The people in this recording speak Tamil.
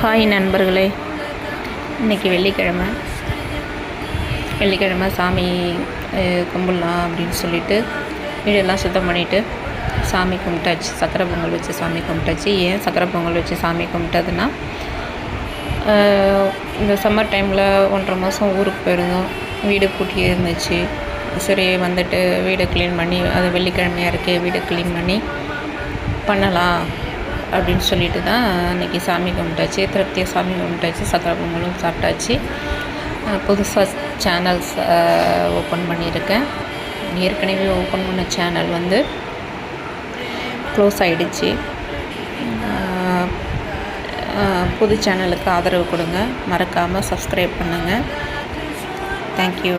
ஹாய் நண்பர்களே, இன்றைக்கி வெள்ளிக்கிழமை சாமி கும்பிட்லாம் அப்படின்னு சொல்லிட்டு வீடெல்லாம் சுத்தம் பண்ணிவிட்டு சாமி கும்பிட்டாச்சு. சக்கரை பொங்கல் வச்சு சாமி கும்பிட்டாச்சு. ஏன் சக்கரை பொங்கல் வச்சு சாமி கும்பிட்டதுன்னா, இந்த சம்மர் டைமில் 1.5 மாதம் ஊருக்கு போயிருந்தோம். வீடு பூட்டி இருந்துச்சு. சரி வந்துட்டு வீடை க்ளீன் பண்ணி, அது வெள்ளிக்கிழமையாக இருக்குது, வீடை க்ளீன் பண்ணலாம் அப்படின்னு சொல்லிட்டு தான் இன்றைக்கி சாமி கும்பிட்டாச்சு. திருப்தியாக சாமி கும்பிட்டாச்சு. சக்கரை பொங்கலும் சாப்பிட்டாச்சு. புதுசாக சேனல்ஸ் ஓப்பன் பண்ணியிருக்கேன். ஏற்கனவே ஓப்பன் பண்ண சேனல் க்ளோஸ் ஆகிடுச்சு. புது சேனலுக்கு ஆதரவு கொடுங்க. மறக்காமல் சப்ஸ்கிரைப் பண்ணுங்கள். தேங்க்யூ.